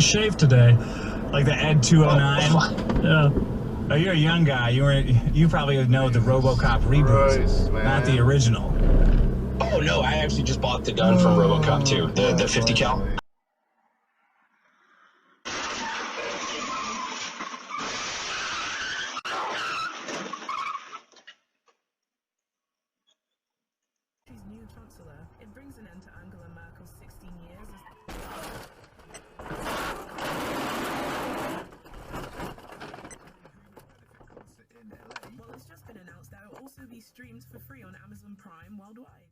shave today, like the Ed 209. Yeah. Oh, you're a young guy. You probably know the RoboCop reboot, not the original. Oh no, I actually just bought the gun from RoboCop too, the 50 cal. New chancellor, it brings an end to Angela Merkel's 16 years. Well, it's just been announced that it will also be streamed for free on Amazon Prime worldwide.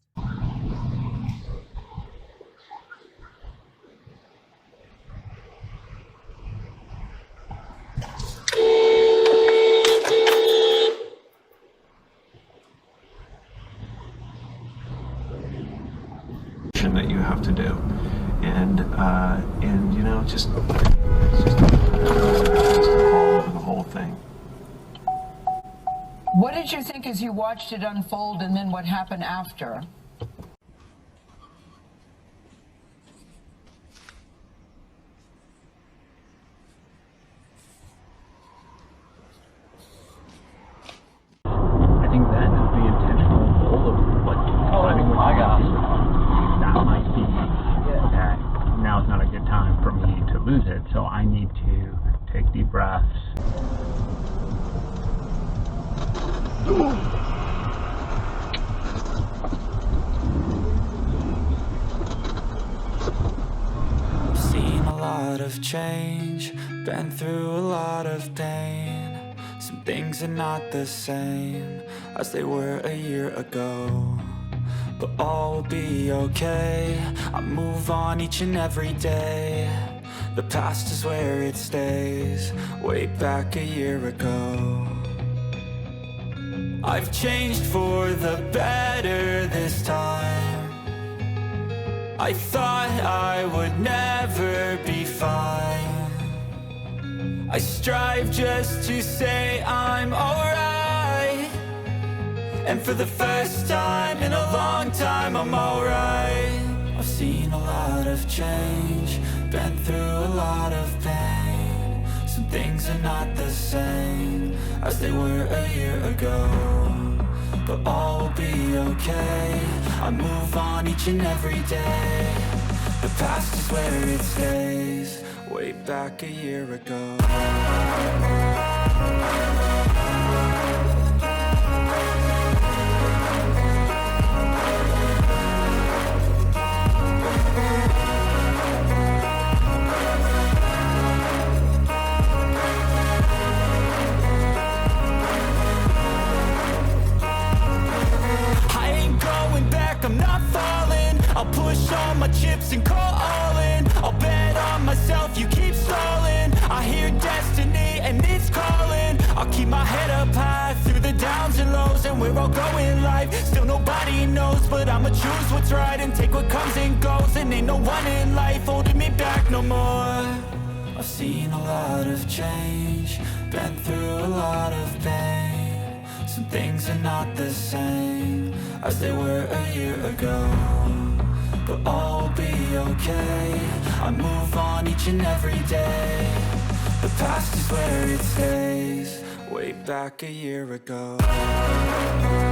That you have to do, and you know, just the whole thing. What did you think as you watched it unfold, and then what happened after? I think that is the intentional goal of what finding what you got. That might be that now is not a good time for me to lose it, so I need to take deep breaths. Seen a lot of change, been through a lot of pain. Some things are not the same as they were a year ago, but all will be okay. I move on each and every day. The past is where it stays, way back a year ago. I've changed for the better this time. I thought I would never be fine. I strive just to say I'm alright, and for the first time in a long time I'm alright. I've seen a lot of change, been through a lot of pain. Some things are not the same as they were a year ago, but all will be okay. I move on each and every day. The past is where it stays, way back a year ago. I'm not falling. I'll push all my chips and call all in. I'll bet on myself, you keep stalling. I hear destiny and it's calling. I'll keep my head up high through the downs and lows, and we're all going life. Still nobody knows, but I'ma choose what's right and take what comes and goes. And ain't no one in life holding me back no more. I've seen a lot of change, been through a lot of pain. Some things are not the same as they were a year ago, but all will be okay. I move on each and every day. The past is where it stays, way back a year ago.